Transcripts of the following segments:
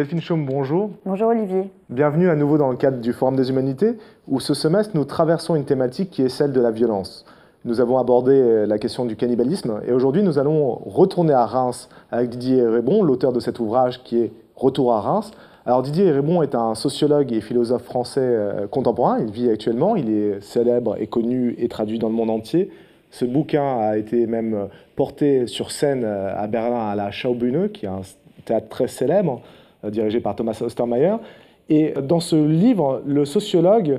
Delphine Chaume, bonjour. Bonjour Olivier. Bienvenue à nouveau dans le cadre du Forum des Humanités, où ce semestre nous traversons une thématique qui est celle de la violence. Nous avons abordé la question du cannibalisme et aujourd'hui nous allons retourner à Reims avec Didier Rébon, l'auteur de cet ouvrage qui est Retour à Reims. Alors Didier Rébon est un sociologue et philosophe français contemporain, il vit actuellement, il est célèbre et connu et traduit dans le monde entier. Ce bouquin a été même porté sur scène à Berlin à la Schaubühne, qui est un théâtre très célèbre, dirigé par Thomas Ostermayer. Et dans ce livre, le sociologue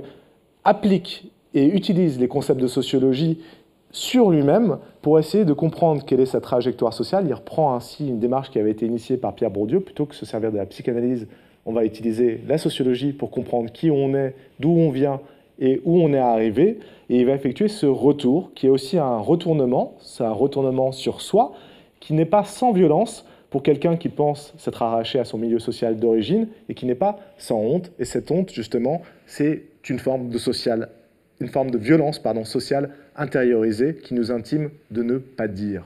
applique et utilise les concepts de sociologie sur lui-même pour essayer de comprendre quelle est sa trajectoire sociale. Il reprend ainsi une démarche qui avait été initiée par Pierre Bourdieu. Plutôt que de se servir de la psychanalyse, on va utiliser la sociologie pour comprendre qui on est, d'où on vient et où on est arrivé. Et il va effectuer ce retour, qui est aussi un retournement, c'est un retournement sur soi, qui n'est pas sans violence pour quelqu'un qui pense s'être arraché à son milieu social d'origine et qui n'est pas sans honte. Et cette honte, justement, c'est une forme de violence sociale intériorisée qui nous intime de ne pas dire.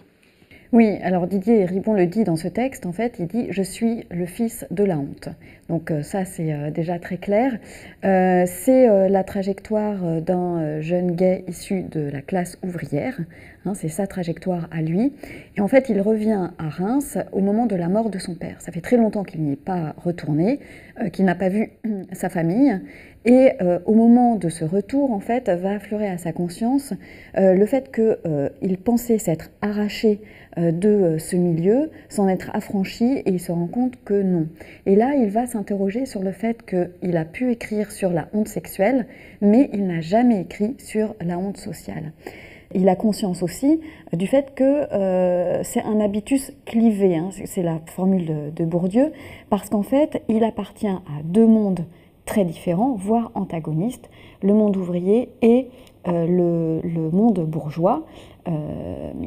Oui, alors Didier Ribon le dit dans ce texte, en fait, il dit « Je suis le fils de la honte ». Donc ça, c'est déjà très clair. C'est la trajectoire d'un jeune gay issu de la classe ouvrière, hein, c'est sa trajectoire à lui. Et en fait, il revient à Reims au moment de la mort de son père. Ça fait très longtemps qu'il n'y est pas retourné, qu'il n'a pas vu sa famille. Et au moment de ce retour, en fait, va affleurer à sa conscience le fait qu'il pensait s'être arraché de ce milieu, s'en être affranchi, et il se rend compte que non. Et là, il va s'interroger sur le fait qu'il a pu écrire sur la honte sexuelle, mais il n'a jamais écrit sur la honte sociale. Il a conscience aussi du fait que c'est un habitus clivé, hein, c'est la formule de Bourdieu, parce qu'en fait, il appartient à deux mondes très différents, voire antagonistes, le monde ouvrier et le monde bourgeois.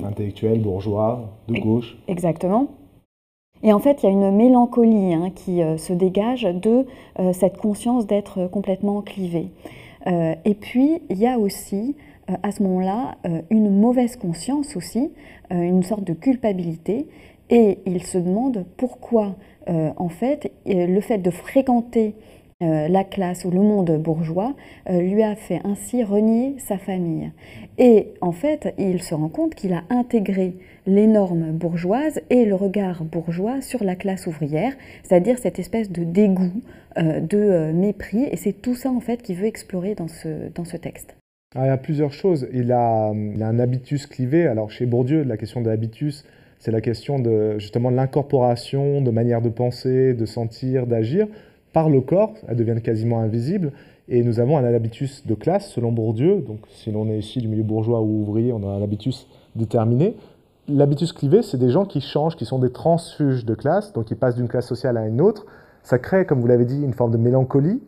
Intellectuel, bourgeois, de gauche. Exactement. Et en fait, il y a une mélancolie qui se dégage de cette conscience d'être complètement clivé. Et puis, il y a aussi, à ce moment-là, une mauvaise conscience aussi, une sorte de culpabilité. Et il se demande pourquoi, en fait, le fait de fréquenter la classe ou le monde bourgeois lui a fait ainsi renier sa famille. Et en fait, il se rend compte qu'il a intégré les normes bourgeoises et le regard bourgeois sur la classe ouvrière, c'est-à-dire cette espèce de dégoût, de mépris, et c'est tout ça en fait qu'il veut explorer dans ce texte. Alors, il y a plusieurs choses. Il a un habitus clivé. Alors chez Bourdieu, la question de l'habitus, c'est la question justement de l'incorporation, de manière de penser, de sentir, d'agir par le corps, elles deviennent quasiment invisibles. Et nous avons un habitus de classe, selon Bourdieu. Donc, si l'on est ici du milieu bourgeois ou ouvrier, on a un habitus déterminé. L'habitus clivé, c'est des gens qui changent, qui sont des transfuges de classe, donc ils passent d'une classe sociale à une autre. Ça crée, comme vous l'avez dit, une forme de mélancolie,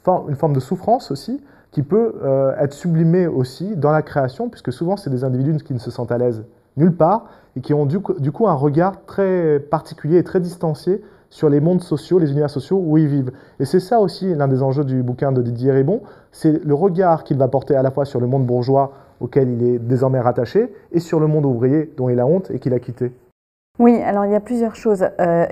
une forme de souffrance aussi, qui peut être sublimée aussi dans la création, puisque souvent, c'est des individus qui ne se sentent à l'aise nulle part et qui ont du coup un regard très particulier et très distancié sur les mondes sociaux, les univers sociaux où ils vivent. Et c'est ça aussi l'un des enjeux du bouquin de Didier Rébon, c'est le regard qu'il va porter à la fois sur le monde bourgeois auquel il est désormais rattaché et sur le monde ouvrier dont il a honte et qu'il a quitté. Oui, alors il y a plusieurs choses.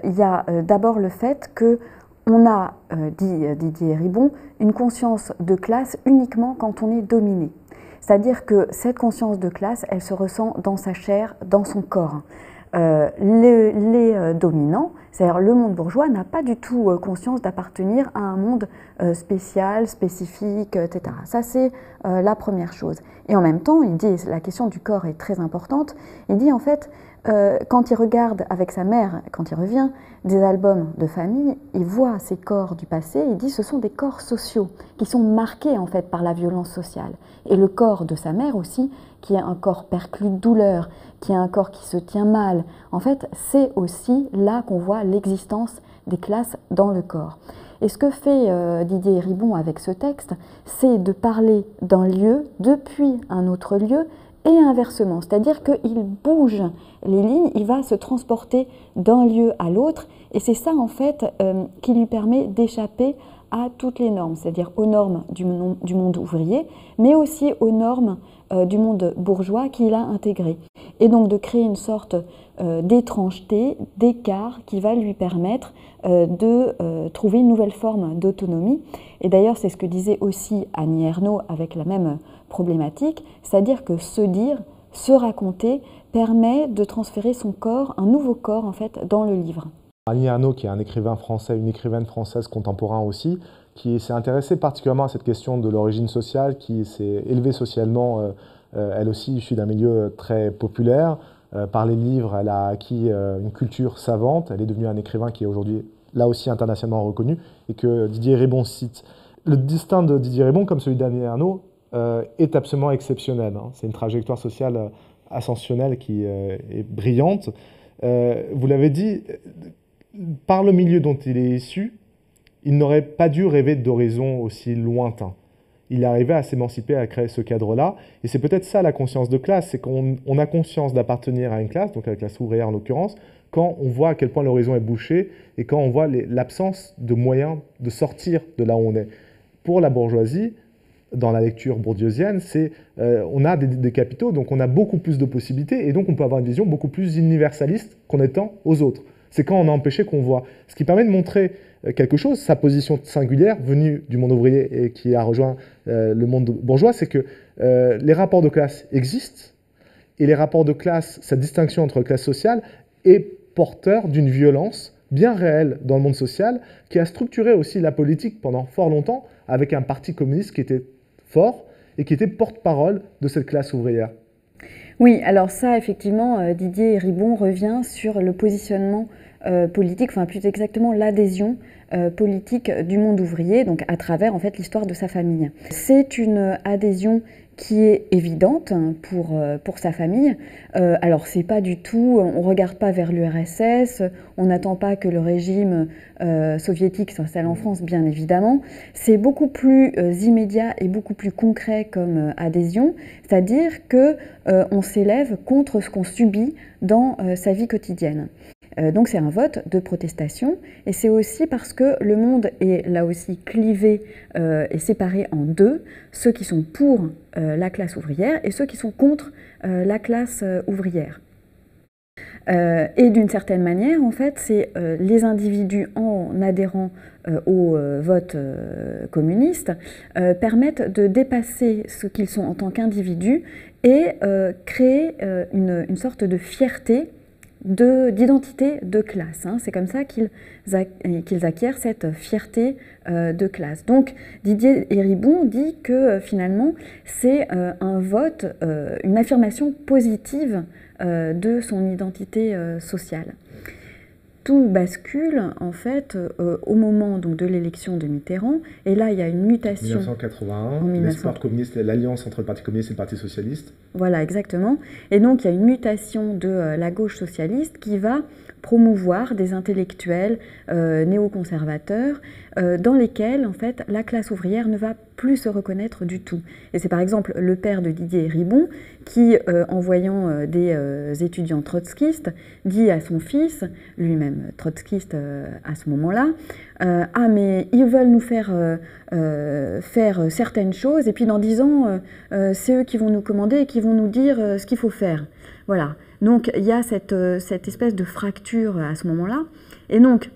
Il y a d'abord le fait qu'on a, dit Didier Ribon, une conscience de classe uniquement quand on est dominé. C'est-à-dire que cette conscience de classe, elle se ressent dans sa chair, dans son corps. Les dominants, c'est-à-dire le monde bourgeois, n'a pas du tout conscience d'appartenir à un monde spécial, spécifique, etc. Ça, c'est la première chose. Et en même temps, il dit, la question du corps est très importante, il dit en fait, quand il regarde avec sa mère, quand il revient, des albums de famille, il voit ces corps du passé, il dit ce sont des corps sociaux qui sont marqués en fait par la violence sociale. Et le corps de sa mère aussi, qui est un corps perclus de douleur, qui est un corps qui se tient mal, en fait, c'est aussi là qu'on voit l'existence des classes dans le corps. Et ce que fait Didier Ribon avec ce texte, c'est de parler d'un lieu depuis un autre lieu, et inversement, c'est-à-dire qu'il bouge les lignes, il va se transporter d'un lieu à l'autre, et c'est ça en fait qui lui permet d'échapper à toutes les normes, c'est-à-dire aux normes du monde ouvrier, mais aussi aux normes du monde bourgeois qu'il a intégré. et donc de créer une sorte d'étrangeté, d'écart qui va lui permettre de trouver une nouvelle forme d'autonomie. Et d'ailleurs, c'est ce que disait aussi Annie Ernaux avec la même problématique, c'est-à-dire que se dire, se raconter, permet de transférer son corps, un nouveau corps en fait, dans le livre. Annie Ernaux, qui est un écrivain français, une écrivaine française contemporain aussi, qui s'est intéressée particulièrement à cette question de l'origine sociale, qui s'est élevée socialement, elle aussi issue d'un milieu très populaire. Par les livres, elle a acquis une culture savante, elle est devenue un écrivain qui est aujourd'hui là aussi internationalement reconnu, et que Didier Ribon cite. Le destin de Didier Ribon, comme celui d'Annie Ernaux, est absolument exceptionnel. C'est une trajectoire sociale ascensionnelle qui est brillante. Vous l'avez dit, par le milieu dont il est issu, il n'aurait pas dû rêver d'horizons aussi lointains. Il est arrivé à s'émanciper, à créer ce cadre-là. Et c'est peut-être ça la conscience de classe, c'est qu'on a conscience d'appartenir à une classe, donc à la classe ouvrière en l'occurrence, quand on voit à quel point l'horizon est bouché et quand on voit l'absence de moyens de sortir de là où on est. Pour la bourgeoisie, dans la lecture bourdieusienne, on a des capitaux, donc on a beaucoup plus de possibilités et donc on peut avoir une vision beaucoup plus universaliste qu'on étend aux autres. C'est quand on a empêché qu'on voit. Ce qui permet de montrer quelque chose, sa position singulière, venue du monde ouvrier et qui a rejoint le monde bourgeois, c'est que les rapports de classe existent, et les rapports de classe, cette distinction entre classes sociales, est porteur d'une violence bien réelle dans le monde social, qui a structuré aussi la politique pendant fort longtemps, avec un parti communiste qui était fort et qui était porte-parole de cette classe ouvrière. Oui, alors ça, effectivement, Didier Ribon revient sur le positionnement politique, enfin plus exactement l'adhésion politique du monde ouvrier, donc à travers en fait l'histoire de sa famille. C'est une adhésion qui est évidente pour sa famille. Alors c'est pas du tout, on regarde pas vers l'URSS, on n'attend pas que le régime soviétique s'installe en France, bien évidemment. C'est beaucoup plus immédiat et beaucoup plus concret comme adhésion, c'est-à-dire que on s'élève contre ce qu'on subit dans sa vie quotidienne. Donc c'est un vote de protestation, et c'est aussi parce que le monde est là aussi clivé et séparé en deux, ceux qui sont pour la classe ouvrière et ceux qui sont contre la classe ouvrière. Et d'une certaine manière, en fait, c'est les individus en adhérant au vote communiste permettent de dépasser ce qu'ils sont en tant qu'individus et créer une sorte de fierté d'identité de classe. C'est comme ça qu'ils acquièrent cette fierté de classe. Donc Didier Ribon dit que finalement c'est un vote, une affirmation positive de son identité sociale. Tout bascule en fait au moment donc, de l'élection de Mitterrand, et là il y a une mutation. 1981, l'espoir communiste, l'alliance entre le Parti communiste et le Parti socialiste. Voilà, exactement. Et donc il y a une mutation de la gauche socialiste qui va promouvoir des intellectuels néoconservateurs dans lesquels en fait la classe ouvrière ne va plus se reconnaître du tout. Et c'est par exemple le père de Didier Ribon qui, en voyant des étudiants trotskistes, dit à son fils, lui-même trotskiste à ce moment-là, ah mais ils veulent nous faire certaines choses et puis dans 10 ans c'est eux qui vont nous commander et qui vont nous dire ce qu'il faut faire. Voilà. Donc il y a cette espèce de fracture à ce moment-là, et donc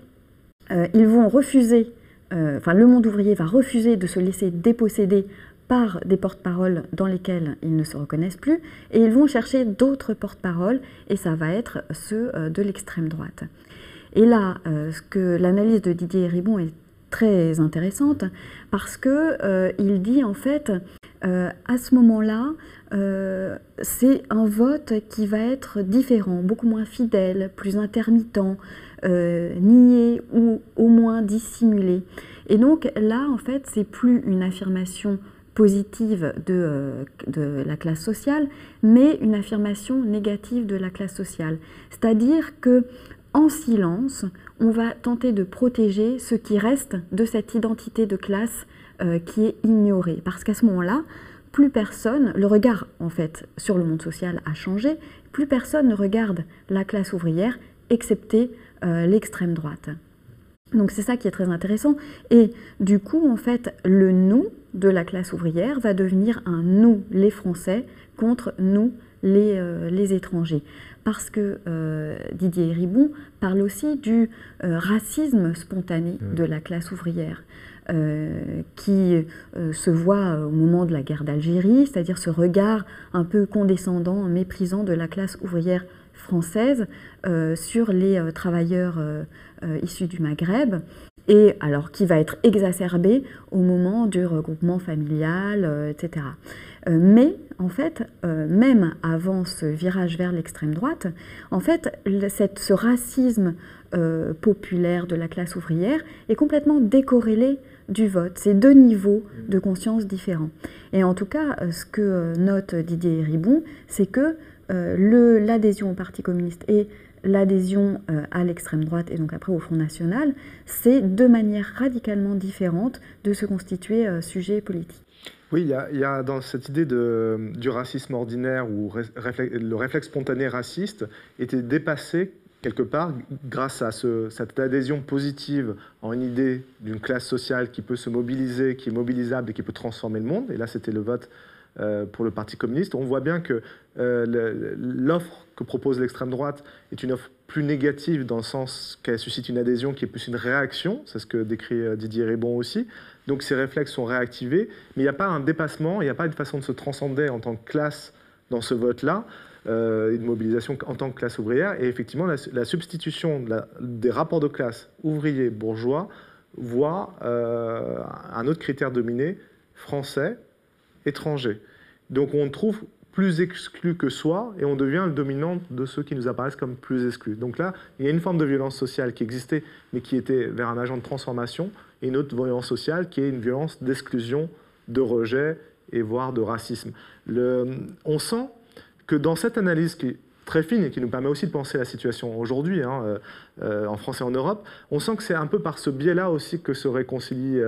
ils vont refuser, enfin le monde ouvrier va refuser de se laisser déposséder par des porte-paroles dans lesquels ils ne se reconnaissent plus, et ils vont chercher d'autres porte-paroles, et ça va être ceux de l'extrême droite. Et là, l'analyse de Didier Ribon est très intéressante, parce qu'il dit en fait, à ce moment-là, c'est un vote qui va être différent, beaucoup moins fidèle, plus intermittent, nié ou au moins dissimulé. Et donc là, en fait, c'est plus une affirmation positive de la classe sociale, mais une affirmation négative de la classe sociale. C'est-à-dire que en silence, on va tenter de protéger ce qui reste de cette identité de classe qui est ignorée. Parce qu'à ce moment-là, plus personne, le regard en fait sur le monde social a changé, plus personne ne regarde la classe ouvrière, excepté l'extrême droite. Donc c'est ça qui est très intéressant. Et du coup, en fait, le nous de la classe ouvrière va devenir un nous, les Français, contre nous, les étrangers. Parce que Didier Eribon parle aussi du racisme spontané de la classe ouvrière. Qui se voit au moment de la guerre d'Algérie, c'est-à-dire ce regard un peu condescendant, méprisant de la classe ouvrière française sur les travailleurs issus du Maghreb, et alors qui va être exacerbé au moment du regroupement familial, etc. Mais en fait, même avant ce virage vers l'extrême droite, en fait, ce racisme populaire de la classe ouvrière est complètement décorrélé du vote. C'est deux niveaux de conscience différents. Et en tout cas, ce que note Didier Eribon, c'est que l'adhésion au Parti communiste et l'adhésion à l'extrême droite et donc après au Front National, c'est deux manières radicalement différentes de se constituer sujet politique. Oui, il y a dans cette idée du racisme ordinaire où le réflexe spontané raciste était dépassé quelque part grâce à cette adhésion positive en une idée d'une classe sociale qui peut se mobiliser, qui est mobilisable et qui peut transformer le monde. Et là, c'était le vote pour le Parti communiste. On voit bien que l'offre que propose l'extrême droite est une offre plus négative dans le sens qu'elle suscite une adhésion qui est plus une réaction. C'est ce que décrit Didier Eribon aussi. Donc ces réflexes sont réactivés, mais il n'y a pas un dépassement, il n'y a pas une façon de se transcender en tant que classe dans ce vote-là, une mobilisation en tant que classe ouvrière. Et effectivement, la substitution des rapports de classe ouvriers-bourgeois voit un autre critère dominé, français, étranger. Donc on trouve plus exclu que soi et on devient le dominant de ceux qui nous apparaissent comme plus exclus. Donc là, il y a une forme de violence sociale qui existait, mais qui était vers un agent de transformation, et une autre violence sociale qui est une violence d'exclusion, de rejet et voire de racisme. On sent que dans cette analyse qui est très fine et qui nous permet aussi de penser la situation aujourd'hui, en France et en Europe, on sent que c'est un peu par ce biais-là aussi que se réconcilie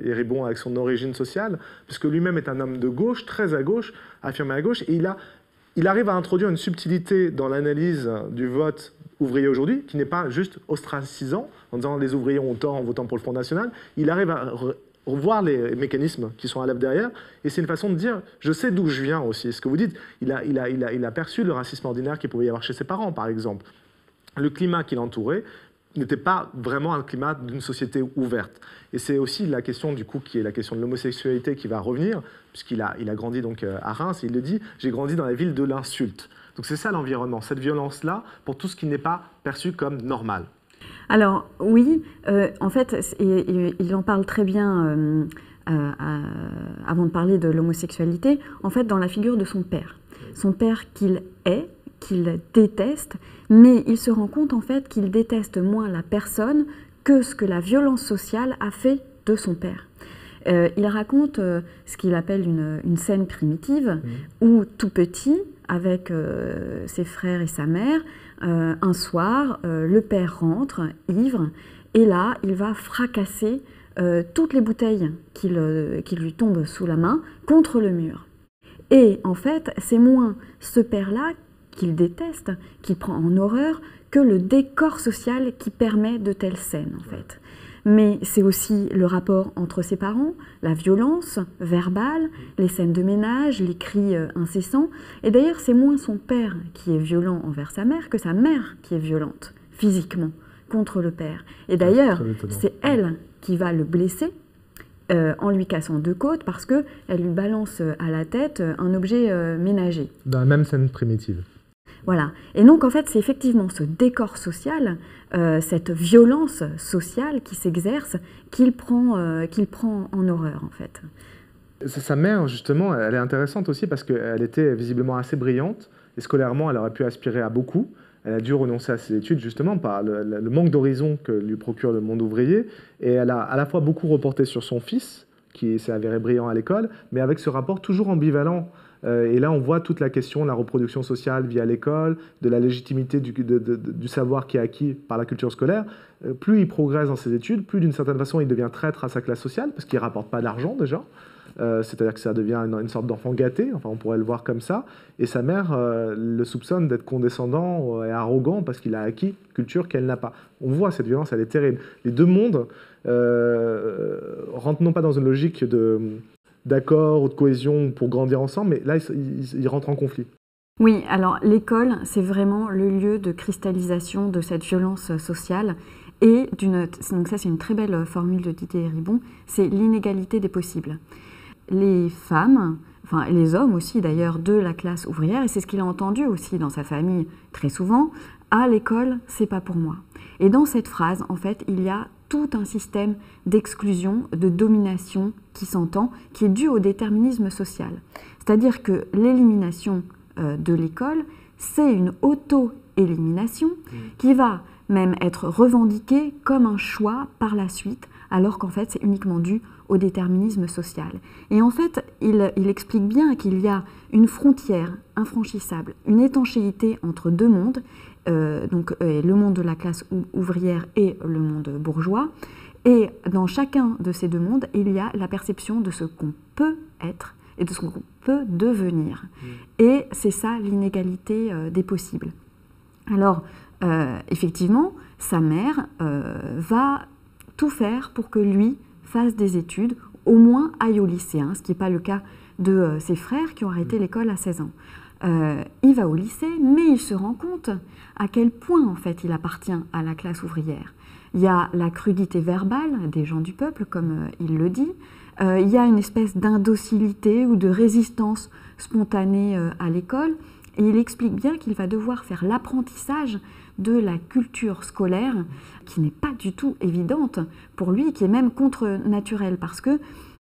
Eribon avec son origine sociale, puisque lui-même est un homme de gauche, très à gauche, affirmé à gauche, et il arrive à introduire une subtilité dans l'analyse du vote ouvrier aujourd'hui, qui n'est pas juste ostracisant, en disant les ouvriers ont tort en votant pour le Front National. Il arrive à revoir les mécanismes qui sont à l'œuvre derrière, et c'est une façon de dire je sais d'où je viens aussi. Ce que vous dites, il a perçu le racisme ordinaire qu'il pouvait y avoir chez ses parents, par exemple. Le climat qui l'entourait n'était pas vraiment un climat d'une société ouverte. Et c'est aussi la question, du coup, qui est la question de l'homosexualité qui va revenir, puisqu'il a grandi donc à Reims, et il le dit, j'ai grandi dans la ville de l'insulte. Donc c'est ça l'environnement, cette violence-là, pour tout ce qui n'est pas perçu comme normal. Alors oui, en fait, il en parle très bien avant de parler de l'homosexualité, en fait dans la figure de son père. Son père qu'il déteste, mais il se rend compte en fait qu'il déteste moins la personne que ce que la violence sociale a fait de son père. Il raconte ce qu'il appelle une scène primitive où tout petit, avec ses frères et sa mère, un soir, le père rentre, ivre, et là, il va fracasser toutes les bouteilles qui lui tombent sous la main contre le mur. Et en fait, c'est moins ce père-là qu'il déteste, qu'il prend en horreur, que le décor social qui permet de telles scènes, en fait. Mais c'est aussi le rapport entre ses parents, la violence verbale, les scènes de ménage, les cris incessants. Et d'ailleurs, c'est moins son père qui est violent envers sa mère que sa mère qui est violente, physiquement, contre le père. Et d'ailleurs, c'est elle qui va le blesser en lui cassant deux côtes parce qu'elle lui balance à la tête un objet ménager. Dans la même scène primitive. Voilà. Et donc, en fait, c'est effectivement ce décor social, cette violence sociale qui s'exerce, qu'il prend en horreur, en fait. Sa mère, justement, elle est intéressante aussi parce qu'elle était visiblement assez brillante et scolairement, elle aurait pu aspirer à beaucoup. Elle a dû renoncer à ses études, justement, par le manque d'horizon que lui procure le monde ouvrier. Et elle a à la fois beaucoup reporté sur son fils, qui s'est avéré brillant à l'école, mais avec ce rapport toujours ambivalent. Et là, on voit toute la question de la reproduction sociale via l'école, de la légitimité du savoir qui est acquis par la culture scolaire. Plus il progresse dans ses études, plus d'une certaine façon, il devient traître à sa classe sociale, parce qu'il ne rapporte pas d'argent déjà. C'est-à-dire que ça devient une sorte d'enfant gâté, enfin on pourrait le voir comme ça. Et sa mère le soupçonne d'être condescendant et arrogant parce qu'il a acquis culture qu'elle n'a pas. On voit cette violence, elle est terrible. Les deux mondes rentrent non pas dans une logique d'accord ou de cohésion pour grandir ensemble, mais là, ils rentrent en conflit. Oui, alors l'école, c'est vraiment le lieu de cristallisation de cette violence sociale. Et donc ça, c'est une très belle formule de Didier Ribon, c'est l'inégalité des possibles. Les femmes, enfin les hommes aussi d'ailleurs, de la classe ouvrière, et c'est ce qu'il a entendu aussi dans sa famille très souvent, à l'école, c'est pas pour moi. Et dans cette phrase, en fait, il y a tout un système d'exclusion, de domination qui s'entend, qui est dû au déterminisme social. C'est-à-dire que l'élimination de l'école, c'est une auto-élimination qui va même être revendiquée comme un choix par la suite, alors qu'en fait c'est uniquement dû au déterminisme social. Et en fait, il explique bien qu'il y a une frontière infranchissable, une étanchéité entre deux mondes, donc le monde de la classe ouvrière et le monde bourgeois. Et dans chacun de ces deux mondes, il y a la perception de ce qu'on peut être et de ce qu'on peut devenir. Et c'est ça l'inégalité des possibles. Alors, effectivement, sa mère va tout faire pour que lui fasse des études, au moins aille au lycée, ce qui n'est pas le cas de ses frères qui ont arrêté l'école à 16 ans. Il va au lycée, mais il se rend compte à quel point en fait il appartient à la classe ouvrière. Il y a la crudité verbale des gens du peuple, comme il le dit. Il y a une espèce d'indocilité ou de résistance spontanée à l'école. Et il explique bien qu'il va devoir faire l'apprentissage de la culture scolaire, qui n'est pas du tout évidente pour lui, qui est même contre-naturelle, parce que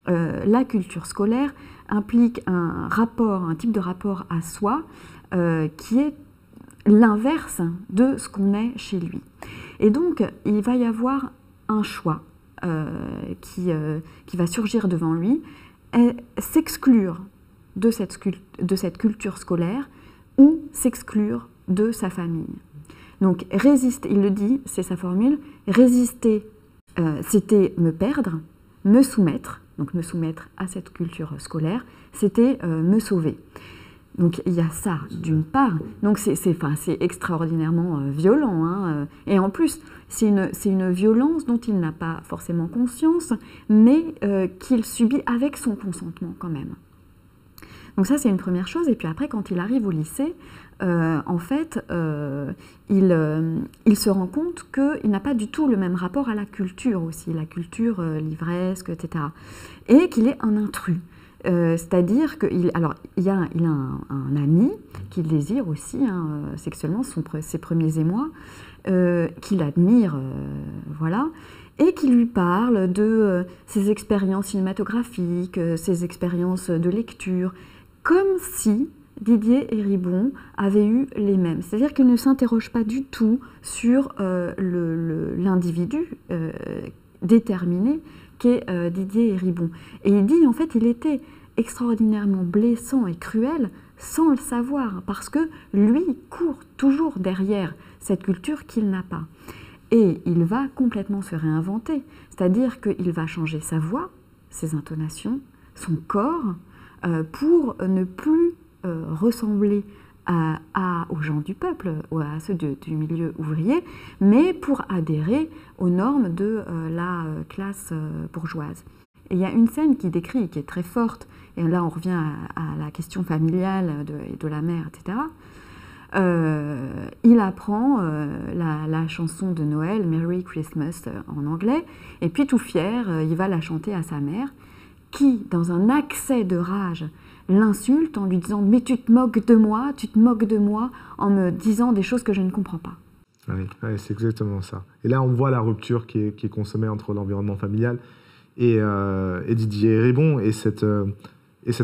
la culture scolaire implique un type de rapport à soi qui est l'inverse de ce qu'on est chez lui. Et donc, il va y avoir un choix qui va surgir devant lui, s'exclure de cette culture scolaire ou s'exclure de sa famille. Donc résister, il le dit, c'est sa formule, résister, c'était me perdre, me soumettre, donc me soumettre à cette culture scolaire, c'était me sauver. Donc il y a ça d'une part, donc c'est extraordinairement violent, et en plus c'est une violence dont il n'a pas forcément conscience, mais qu'il subit avec son consentement quand même. Donc ça c'est une première chose, et puis après quand il arrive au lycée, en fait il se rend compte qu'il n'a pas du tout le même rapport à la culture aussi, la culture livresque, etc. Et qu'il est un intrus. C'est-à-dire qu'il a un ami qu'il désire aussi sexuellement, ses premiers émois, qu'il admire, voilà, et qui lui parle de ses expériences cinématographiques, ses expériences de lecture, comme si Didier et Ribon avaient eu les mêmes. C'est-à-dire qu'il ne s'interroge pas du tout sur l'individu déterminé qu'est Didier et Ribon. Et il dit, en fait, il était extraordinairement blessant et cruel sans le savoir, parce que lui court toujours derrière cette culture qu'il n'a pas. Et il va complètement se réinventer, c'est-à-dire qu'il va changer sa voix, ses intonations, son corps, pour ne plus ressembler aux gens du peuple, ou à ceux du milieu ouvrier, mais pour adhérer aux normes de la classe bourgeoise. Et il y a une scène qui décrit, qui est très forte, et là on revient à la question familiale de la mère, etc. Il apprend la chanson de Noël, Merry Christmas en anglais, et puis tout fier, il va la chanter à sa mère, qui, dans un accès de rage, l'insulte en lui disant « Mais tu te moques de moi en me disant des choses que je ne comprends pas ». Oui, c'est exactement ça. Et là, on voit la rupture qui est consommée entre l'environnement familial et Didier Ribon, et cette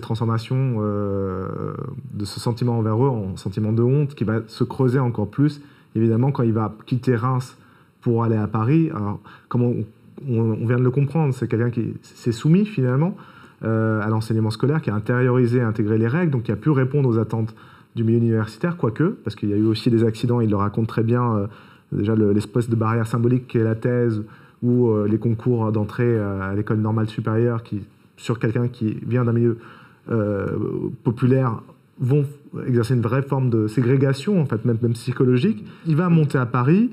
transformation de ce sentiment envers eux en sentiment de honte qui va se creuser encore plus, évidemment, quand il va quitter Reims pour aller à Paris. Alors, comme on vient de le comprendre, c'est quelqu'un qui s'est soumis finalement à l'enseignement scolaire, qui a intériorisé et intégré les règles, donc qui a pu répondre aux attentes du milieu universitaire, quoique, parce qu'il y a eu aussi des accidents, il le raconte très bien, déjà l'espèce de barrière symbolique qu'est la thèse, ou les concours d'entrée à l'école normale supérieure, qui, sur quelqu'un qui vient d'un milieu populaire, vont exercer une vraie forme de ségrégation, en fait, même psychologique. Il va monter à Paris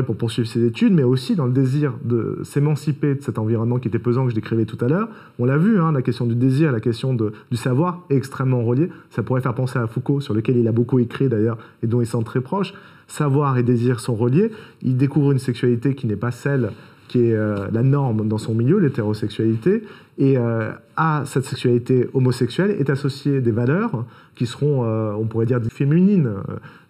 pour poursuivre ses études, mais aussi dans le désir de s'émanciper de cet environnement qui était pesant que je décrivais tout à l'heure. On l'a vu, la question du désir, la question du savoir est extrêmement reliée. Ça pourrait faire penser à Foucault, sur lequel il a beaucoup écrit d'ailleurs, et dont ils sont très proches. Savoir et désir sont reliés. Il découvre une sexualité qui n'est pas celle qui est la norme dans son milieu, l'hétérosexualité, et à cette sexualité homosexuelle est associée des valeurs qui seront, on pourrait dire, féminines,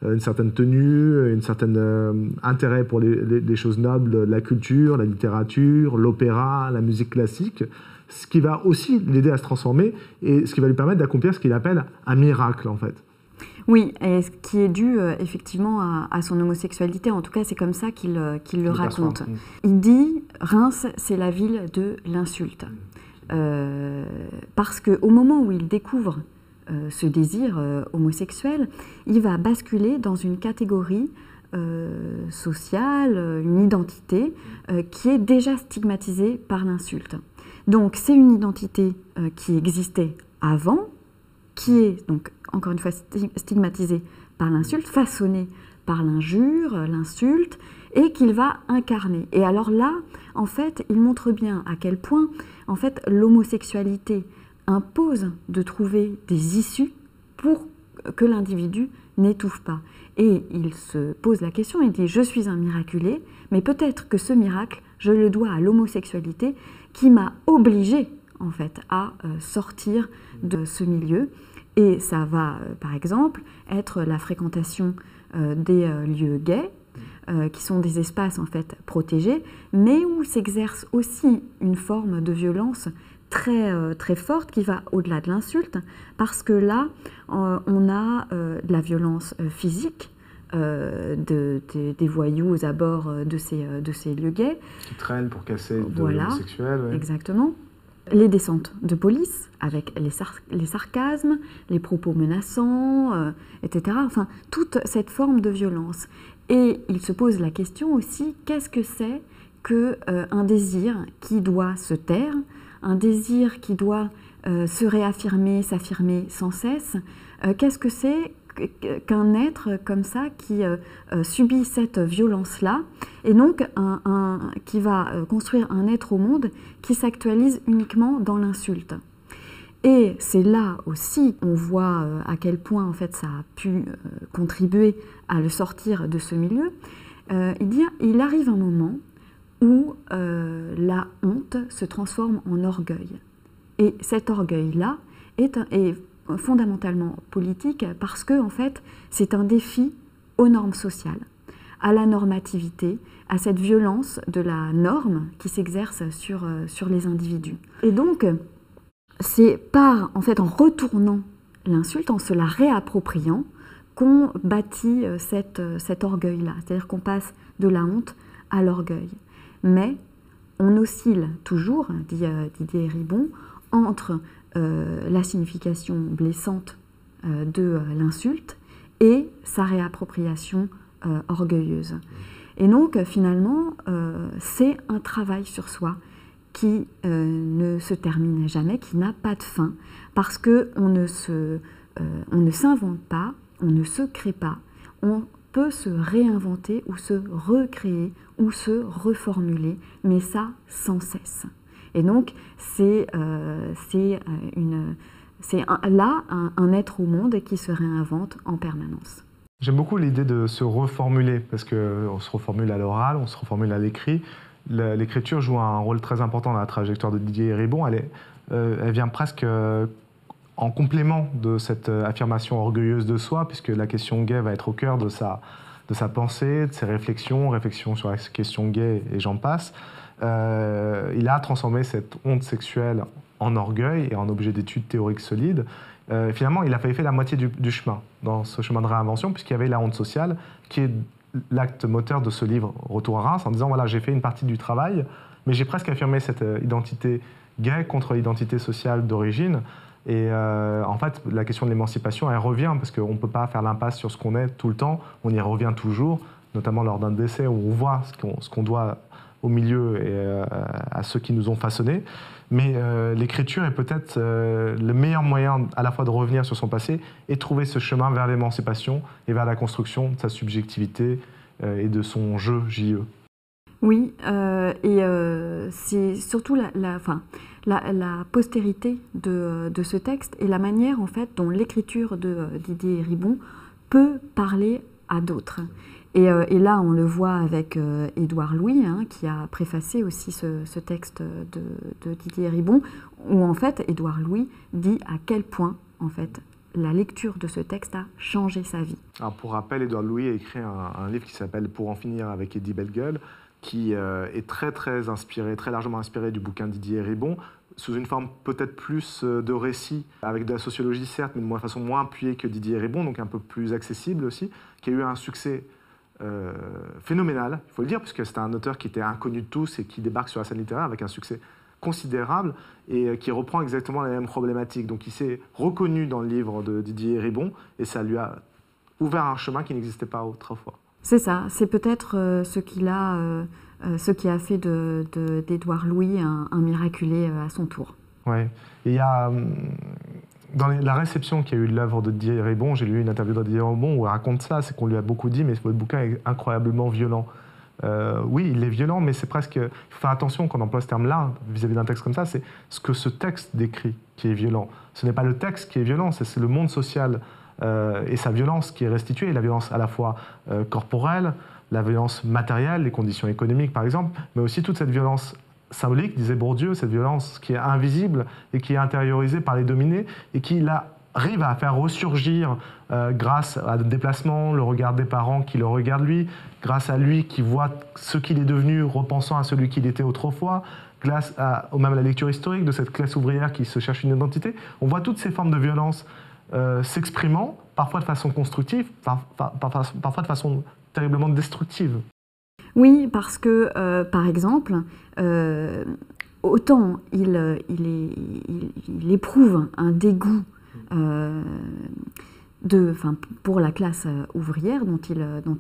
une certaine tenue, un certain intérêt pour les choses nobles, la culture, la littérature, l'opéra, la musique classique, ce qui va aussi l'aider à se transformer et ce qui va lui permettre d'accomplir ce qu'il appelle un miracle, en fait. Oui, et ce qui est dû effectivement à son homosexualité, en tout cas c'est comme ça qu'il le raconte. Il dit « Reims, c'est la ville de l'insulte ». Parce qu'au moment où il découvre ce désir homosexuel, il va basculer dans une catégorie sociale, une identité qui est déjà stigmatisée par l'insulte. Donc c'est une identité qui existait avant, qui est donc encore une fois stigmatisée par l'insulte, façonnée par l'injure, l'insulte, et qu'il va incarner. Et alors là, en fait, il montre bien à quel point, en fait, l'homosexualité impose de trouver des issues pour que l'individu n'étouffe pas. Et il se pose la question, il dit « Je suis un miraculé, mais peut-être que ce miracle, je le dois à l'homosexualité qui m'a obligé, en fait, à sortir de ce milieu. » Et ça va, par exemple, être la fréquentation des lieux gays, qui sont des espaces en fait protégés, mais où s'exerce aussi une forme de violence très forte qui va au-delà de l'insulte, parce que là, on a de la violence physique, des voyous aux abords de ces lieux gays. Qui traînent pour casser de l'homosexuel. Ouais. Exactement. Les descentes de police, avec les sarcasmes, les propos menaçants, etc. Enfin, toute cette forme de violence. Et il se pose la question aussi, qu'est-ce que c'est qu'un désir qui doit se taire, un désir qui doit se réaffirmer, s'affirmer sans cesse? Qu'est-ce que c'est qu'un être comme ça qui subit cette violence-là, et donc qui va construire un être au monde qui s'actualise uniquement dans l'insulte. Et c'est là aussi on voit à quel point en fait ça a pu contribuer à le sortir de ce milieu. Il arrive un moment où la honte se transforme en orgueil. Et cet orgueil-là est fondamentalement politique parce que en fait, c'est un défi aux normes sociales, à la normativité, à cette violence de la norme qui s'exerce sur les individus. Et donc, c'est en retournant l'insulte, en se la réappropriant, qu'on bâtit cet orgueil-là. C'est-à-dire qu'on passe de la honte à l'orgueil. Mais on oscille toujours, dit Didier Ribon, entre la signification blessante de l'insulte et sa réappropriation orgueilleuse. Et donc, finalement, c'est un travail sur soi qui ne se termine jamais, qui n'a pas de fin, parce qu'on ne s'invente pas, on ne se crée pas, on peut se réinventer ou se recréer ou se reformuler, mais ça sans cesse. Et donc, c'est là un être au monde qui se réinvente en permanence. J'aime beaucoup l'idée de se reformuler, parce qu'on se reformule à l'oral, on se reformule à l'écrit. L'écriture joue un rôle très important dans la trajectoire de Didier Ribon. Elle vient presque en complément de cette affirmation orgueilleuse de soi, puisque la question gay va être au cœur de sa pensée, de ses réflexions sur la question gay, et j'en passe. Il a transformé cette honte sexuelle en orgueil et en objet d'étude théorique solide. Finalement, il a fait la moitié du chemin dans ce chemin de réinvention, puisqu'il y avait la honte sociale, qui est l'acte moteur de ce livre Retour à Reims, en disant voilà, j'ai fait une partie du travail, mais j'ai presque affirmé cette identité gay contre l'identité sociale d'origine. Et en fait, la question de l'émancipation, elle revient, parce qu'on ne peut pas faire l'impasse sur ce qu'on est tout le temps, on y revient toujours, notamment lors d'un décès où on voit ce qu'on doit au milieu et à ceux qui nous ont façonnés. Mais l'écriture est peut-être le meilleur moyen à la fois de revenir sur son passé et trouver ce chemin vers l'émancipation et vers la construction de sa subjectivité et de son jeu JE. Oui, c'est surtout la postérité de ce texte et la manière en fait dont l'écriture de Didier Ribon peut parler à d'autres. Et là, on le voit avec Édouard Louis, hein, qui a préfacé aussi ce texte de Didier Ribon, où en fait, Édouard Louis dit à quel point, en fait, la lecture de ce texte a changé sa vie. Alors pour rappel, Édouard Louis a écrit un livre qui s'appelle « Pour en finir avec Eddie Bellegueule », qui est très inspiré, très largement inspiré du bouquin de Didier Ribon, sous une forme peut-être plus de récit, avec de la sociologie certes, mais de façon moins appuyée que Didier Ribon, donc un peu plus accessible aussi, qui a eu un succès phénoménal, il faut le dire, puisque c'était un auteur qui était inconnu de tous et qui débarque sur la scène littéraire avec un succès considérable et qui reprend exactement les mêmes problématiques. Donc il s'est reconnu dans le livre de Didier Ribon et ça lui a ouvert un chemin qui n'existait pas autrefois. C'est ça, c'est peut-être ce qui a fait d'Édouard Louis un miraculé à son tour. Ouais. Et il y a dans la réception qu'il y a eu de l'œuvre de Didier Ribon, j'ai lu une interview de Didier Ribon où il raconte ça, c'est qu'on lui a beaucoup dit, mais votre bouquin est incroyablement violent. Oui, il est violent, mais c'est presque... Il faut faire attention quand on emploie ce terme-là vis-à-vis d'un texte comme ça, c'est ce que ce texte décrit qui est violent. Ce n'est pas le texte qui est violent, c'est le monde social et sa violence qui est restituée, la violence à la fois corporelle, la violence matérielle, les conditions économiques par exemple, mais aussi toute cette violence symbolique, disait Bourdieu, cette violence qui est invisible et qui est intériorisée par les dominés et qui arrive à faire ressurgir grâce à des déplacements, le regard des parents qui le regardent lui, grâce à lui qui voit ce qu'il est devenu repensant à celui qu'il était autrefois, grâce même à la lecture historique de cette classe ouvrière qui se cherche une identité. On voit toutes ces formes de violence s'exprimant, parfois de façon constructive, parfois de façon terriblement destructive. Oui, parce que, par exemple, autant il éprouve un dégoût pour la classe ouvrière dont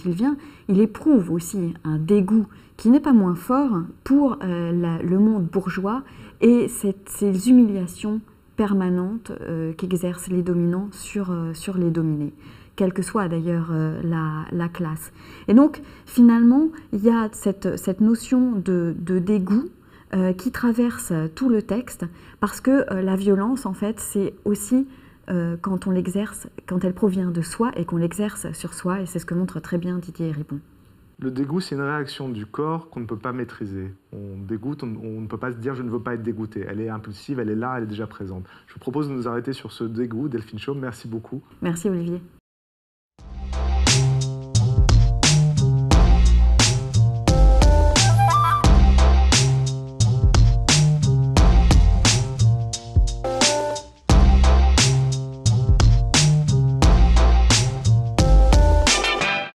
il vient, il éprouve aussi un dégoût qui n'est pas moins fort pour le monde bourgeois et ces humiliations permanentes qu'exercent les dominants sur les dominés, quelle que soit d'ailleurs la classe. Et donc, finalement, il y a cette notion de dégoût qui traverse tout le texte, parce que la violence, en fait, c'est aussi quand on l'exerce, quand elle provient de soi et qu'on l'exerce sur soi, et c'est ce que montre très bien Didier Ribon. Le dégoût, c'est une réaction du corps qu'on ne peut pas maîtriser. On dégoûte, on ne peut pas se dire « je ne veux pas être dégoûté ». Elle est impulsive, elle est là, elle est déjà présente. Je vous propose de nous arrêter sur ce dégoût. Delphine Chaume, merci beaucoup. Merci Olivier.